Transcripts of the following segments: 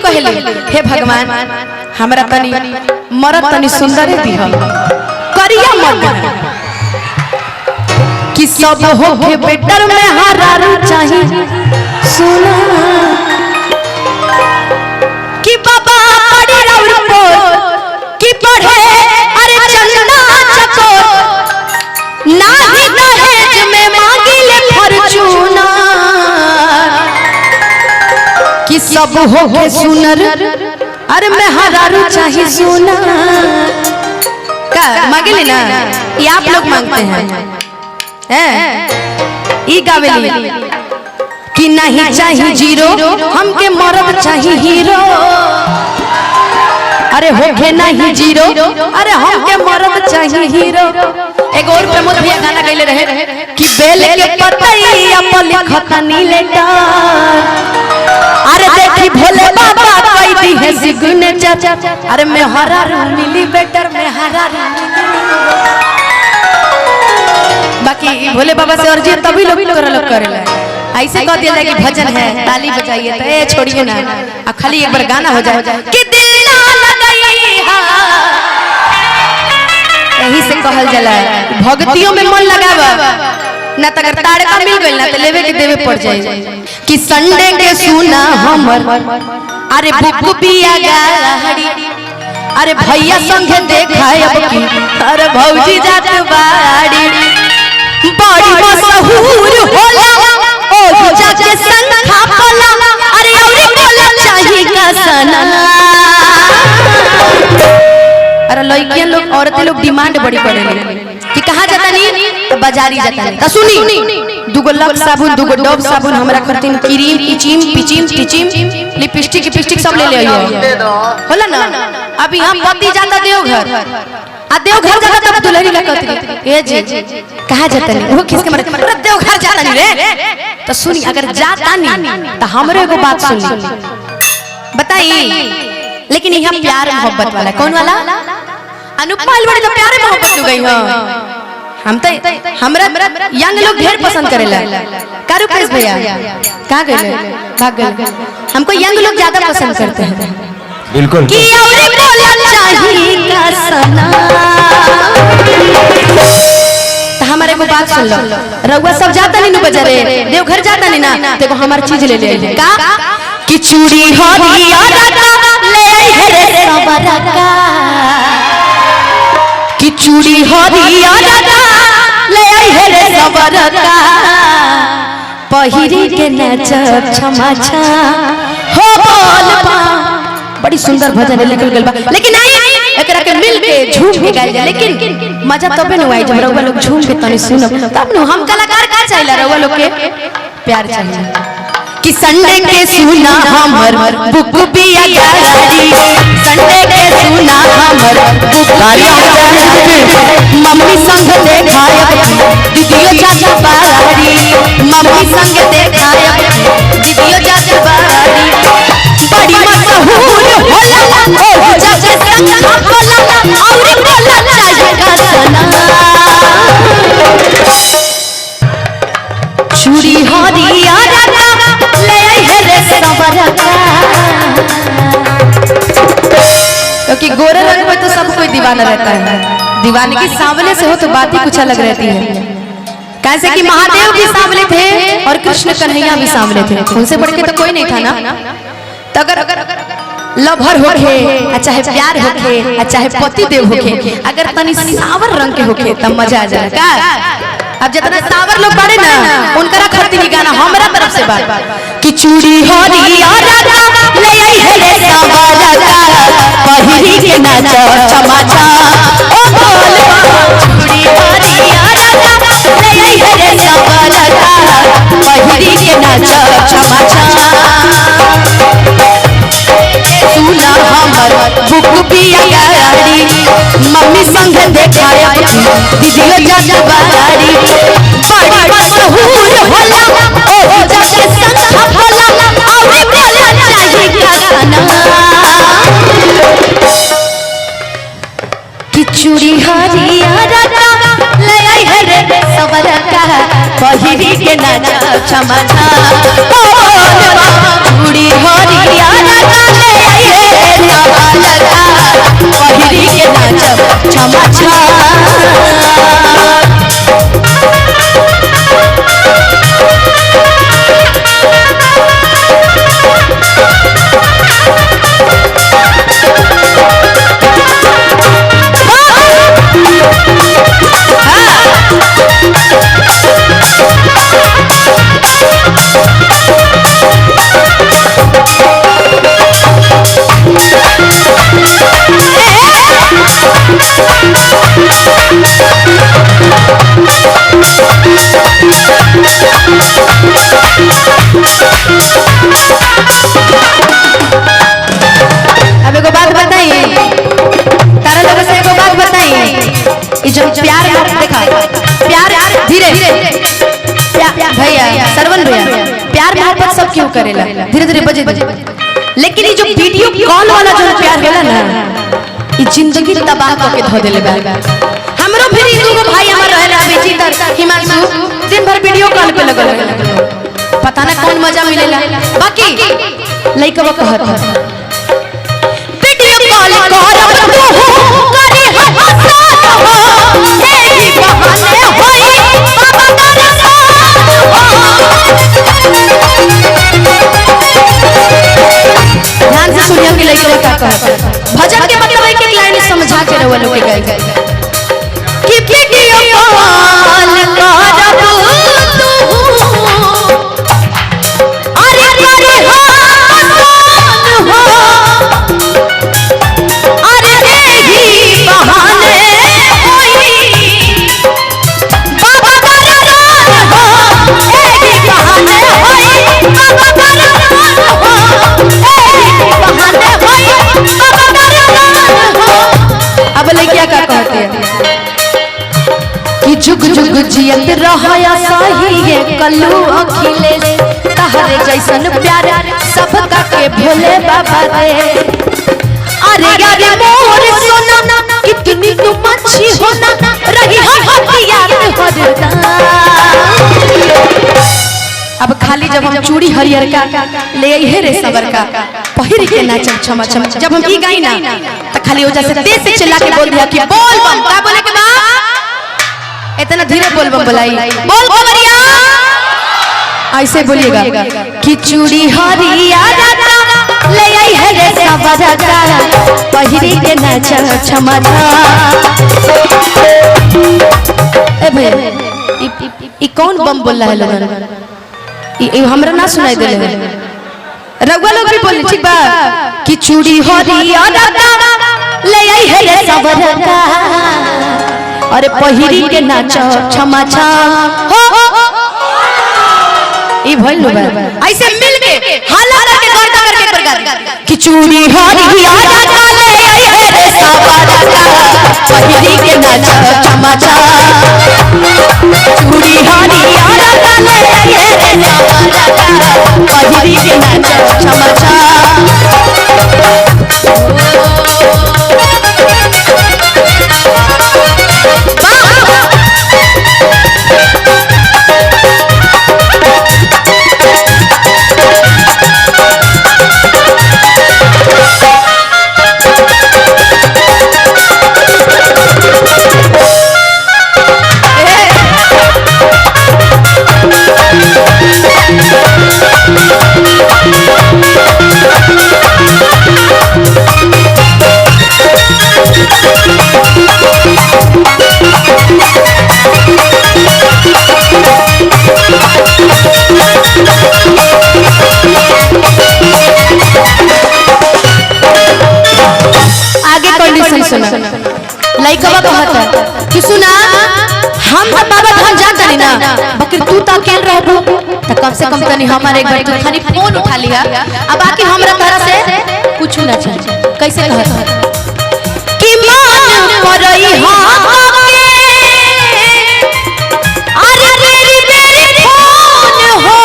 कहले हे भगवान हमरा तनी मरद तनी सुंदर दिह करिया मत कि सब हो के बेटर में हरारू चाहिए सुना कि बाबा पढ़े राउर कि पढ़े अरे चंदा चकोर ना ही दहेज में मांगी ले फॉर्च्यूनर कि सब हो के सुनर अरे मैं हरारू चाहिए सुना का मांगे लेना ये आप लोग मांगते हैं ई गावेली कि नहीं चाहिए जीरो हमके मरद चाहिए हीरो अरे होके नहीं जीरो अरे हमके मरद चाहिए हीरो। एक और प्रमोद भैया गाना गाइले रहे कि बेल के पतैया पर लिखता नीलेटर अरे देखी भोले बाबा कह दी है सिग्नेचर अरे मैं हरारू मिली बेटर में हरारू बाकी भोले बाबा से अर्जी तभी लोग करेला ऐसे कह दिया कि भजन है ताली बजाइए तो ए छोड़िए ना अब खाली एक बार गाना हो जाए कि दिल ना लगाई यही से कहल जाला भक्तियों में मन लगावा ना तो अगर ताड़का मिल गइल ना तो लेवे के देवे पड़ जाए कि संडे के सुना हमर अरे बुक पिया गाड़ी अरे भैया संगे देखाय अब की अरे भौजी जात बाड़ी बड़ी मशहूर होला ओ जाके संग खापला अरे औरी बोला चाहिए का सना अरे लड़कियां लोग औरतें लोग डिमांड बड़ी करेले कि कहां जाता नहीं तो बाजारी जाता नहीं तो सुनी दुगो लक्स साबुन दुगो डब साबुन हमरा खरतीन क्रीम इचिम पिचिम टिचिम लिपस्टिक सब ले ले आइयो होला ना अब यहां पति जाता देवघर आ देवघर जाता तब दुल्हनी का कहती ए जी कहां जाता नहीं वो किसके मारे अरे देवघर जाता नहीं रे तो सुनी अगर जाता नहीं तो हमरे एगो बात सुन ली बताई लेकिन यहां प्यार मोहब्बत वाला कौन वाला अनुपमा बड़ी तो प्यार मोहब्बत हो गई हां हम तो हमरा यंग लोग ढेर पसंद करेला का रुपेश भैया कहां गए भाग गए हमको यंग लोग ज्यादा पसंद करते हैं बिल्कुल कि औरे बोला चाहिए का सना तो हमारे को बात सुन लो रउआ सब जाता नहीं बाजारे देवघर जाता नहीं ना देखो हमार चीज ले ले का कि चूड़ी हरिया ले आई रे सबरा का कि चूड़ी हरिया ले आई रे सबरा का पहिरी के नाच क्षमा छा हो बोल बड़ी सुंदर भजन निकल गल बा लेकिन नहीं एकरा के मिल के झूम के गाइल जा लेकिन मजा तबे न आई जब रउआ लोग झूम के तनी सुनो तब न हम कलाकार का चाहिए रउआ लोग के प्यार चाहिए कि संडे के सुना हमर बुक पिया गाड़ी संडे के सुना हमर बुक पिया गाड़ी मम्मी संग देखाय दीदियो जात बाड़ी मम्मी संग देखाय दीदियो जात बाड़ी बड़ी मशहूर होला ओ जाके संग खापला औरी बोला चाहिए का सना चूड़ी हरिया ले आई रे सबरा का क्योंकि गोरे रंग में तो सब कोई दीवाना रहता है दीवाने की सांवले से हो तो बात ही कुछ अलग रहती है कैसे कि महादेव भी सांवले थे और कृष्ण कन्हैया भी सांवले थे उनसे बढ़ के तो कोई नहीं था ना तो अगर लभर होके चाहे प्यार होके चाहे पति देव होके अगर तनी सावर रंग के होके तब मजा आ जाए का अब जितना सावर लोग बड़े ना उनकरा खरती नहीं गाना हमरा तरफ से बात कि चूड़ी हरिया ले आई रे सबरा का पहिरी के नाच चमाचा ओ बोल चूड़ी हरिया ले आई रे सबरा का पहिरी के नाच चमाचा सुना हमर बुक पिया गाड़ी मम्मी संग देखाय दीदियो जात बाड़ी बड़ी मशहूर होला ओ जाके संग खापला औरी बोला चाहिए का सना कि चूड़ी हरिया ले आई रे सबरा का पहिरी के नाच क्षमा छा चूड़ी हरिया ले क्षमा अब एगो बात बताइए, तारा लोग से एगो बात बताइए, जब प्यार देखा प्यार धीरे भैया सरवन भैया प्यार मोहब्बत सब क्यों करेला धीरे धीरे बजे लेकिन ये जो वीडियो कॉल वाला जो प्यार होला ना ये जिंदगी तबाह करके धो देले बा। हमरो फिर दूगो भाई हमर रहला बेची तर हिमांशु दिन भर वीडियो कॉल पे लगल पता ना कौन मजा मिलेला। बाकी लइकवा कहत वीडियो कॉल करब तू करी हसन हो एही बहाने होई बाबा दरसान हो। ध्यान से सुनिए कि लइकवा का कहत भजन के मतलब एक एक लाइन समझा के रवा लोग के गाय कि वीडियो कॉल करब तू अरे करे हसन हो अरे एही बहाने होई बाबा दरसान हो एही बहाने होई बाबा दरसान हो एही बहाने होई बाबा दरसान हो। अब लइकिया का कहते हैं कि जुग जुग जियत रहया सही है कल्लू अखिलेश तहरे जैसन प्यार सबका के भोले बाबा रे। अरे यार मोर सोना कितनी तू मच्छी होना रही है हथियार हरदा। अब खाली जब हम चूड़ी हरियर का ले हे रे सबर का पहिर के नाचब क्षमा क्षमा जब हम ई गाई ना त खाली वजह से तेज से चिल्ला के बोल दिया कि बोल बम का बोले के बा इतना धीरे बोल बम बुलाई बोल बमरिया ऐसे बोलिएगा कि चूड़ी हरिया ले आई है रे सबर का पहिर के नाचब क्षमा ए भैया ई कौन बम बोल रहा है लोगन हमरा ना सुनाई देले रघुआ लोग भी बोले ठीक बा कि चूड़ी हरिया ले आई है रे सबर का अरे पहिरी के नाच क्षमा छा हो ई भइल नु ऐसे मिल के हाला करके गर्दा करके प्रकार कि चूड़ी हरिया ले आई है रे सबर का पहिरी के नाच क्षमा छा चूड़ी हरिया ले आई है रे सबर का पहिरी के नाच क्षमा छा। लइकवा कहता कि सुना हम तो बाबा धाम जा तनी ना बाकी तू तो अकेले रहबू त कम से कम तनी हमारे एक बार तू खाली फोन उठा लिया अब बाकी हमरा तरह से कुछ ना चाहिए। कैसे कहता कि मान करई हां अरे तेरी मेरी फोन हो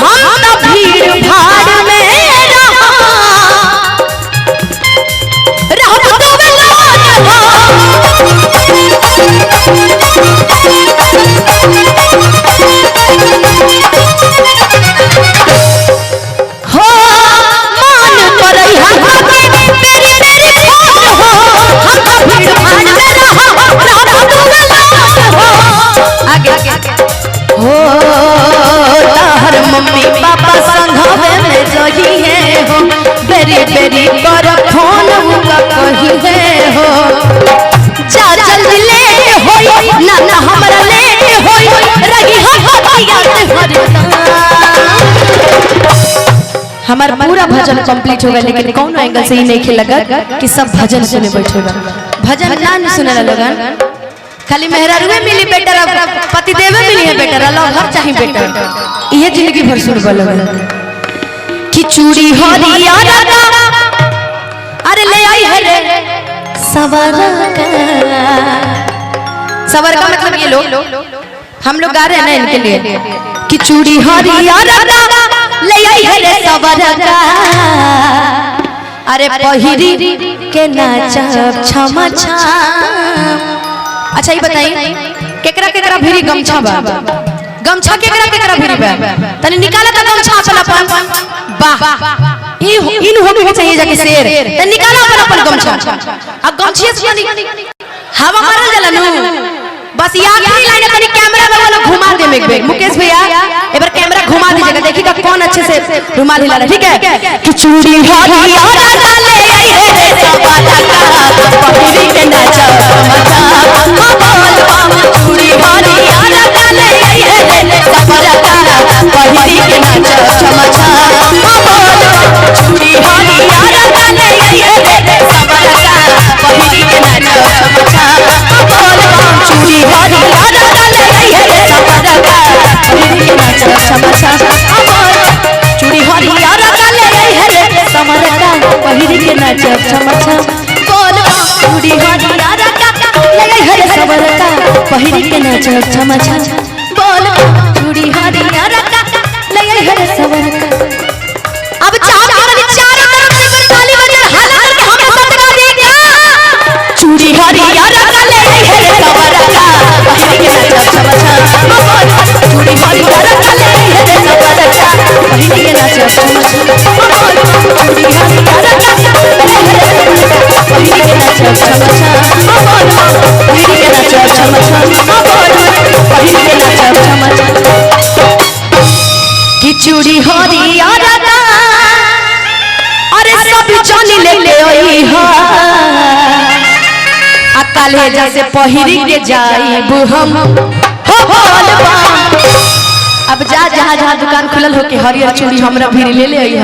हम तो भीड़ भाड़ में हो मान करई हां तेरी मेरी फोन हो हम तो भीड़ बेरी बेरी कर फोन का कही है हो जा जल्दी लेट होई ना ना हमरा लेट होई रही हम याद हरदम। हमार पूरा भजन कंप्लीट हो गया लेकिन कौन एंगल से ही नहीं लगा कि सब भजन सुने बैठेगा। भजन ना सुने लगन खाली मेहरारुए मिली बेटर पति देवे मिली है बेटर अल्लाह हर चाही बेटर ये जिंदगी भर सुनबा लगन कि चूड़ी हरिया राधा अरे ले आई है रे सवरा का मतलब ये लोग हम लोग गा रहे हैं ना इनके लिए कि चूड़ी हरिया राधा ले आई है रे सवरा का अरे पहिरी के नाचब छमा छम। अच्छा ये बताई केकरा केकरा भिरी गमछा बा गमछा केकरा केकरा भिरी बा तने निकाला त गमछा अपन वाह इन होने के चाहिए जाके शेर तने निकाला अपन गमछा आ गमछिए से हवा मारल जाला नु बस ये आखिरी लाइन तनी कैमरा में वाला घुमा दे में मुकेश भैया एक बार कैमरा घुमा दीजिएगा देखिएगा कौन अच्छे से रुमाल हिला रहा है ठीक है कि चूड़ी हरिया राधा ले आई है सवाला का पहिरी के नाचा मचा चूड़ी हरिया राधा ले आई है सवाला का पहिरी के नाचा मचा चूड़ी हरिया राधा ले आई है सवाला का पहिरी के नाचा मचा चूड़ी हरिया राधा ले आई है सवाला का पहिरी के नाचा मचा चूड़ी हरिया राधा ले आई है सवाला का पहिरी के नाचा मचा बोल चूड़ी हरिया राधा ले आई है सवाला का पहिरी के नाचा मचा बोल चूड़ी हरिया राधा ले आई है सवाला का। अब चारों तरफ से ताली बजा हाला करके हमें साथ गा देंगे चूड़ी हरिया राधा ले आई है सवाला का पहिरी के नाचा मचा चूड़ी हरिया राधा ले आई है सवाला का पहिरी के नाचा मचा चूड़ी हरिया राधा ले आई है पहिरी के नाचा मचा पहिरी के नाचा मचा पहिरी के नाचा मचा कि चूड़ी हरिया राधा अरे सब जानी ले ले ओई हा अकाले जैसे पहिरी के जाईब हम हो बोलबा। अब जहाँ दुकान खुलल हो के हरियर चूड़ी हमरा भी ले ले आई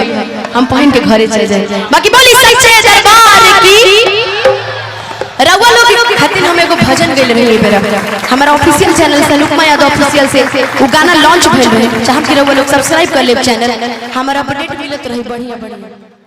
हम पहन के घरे चले जाए बाकी बोली सच्चे दरबार की रउआ लोग के खातिर हम एगो भजन गइल रही बेरा हमारा ऑफिशियल चैनल से लुकमा यादव ऑफिशियल से वो गाना लॉन्च भेल रहे चाहे कि रउआ लोग सब्सक्राइब कर ले चैनल हमारा अपडेट मिलत रही बढ़िया बढ़िया।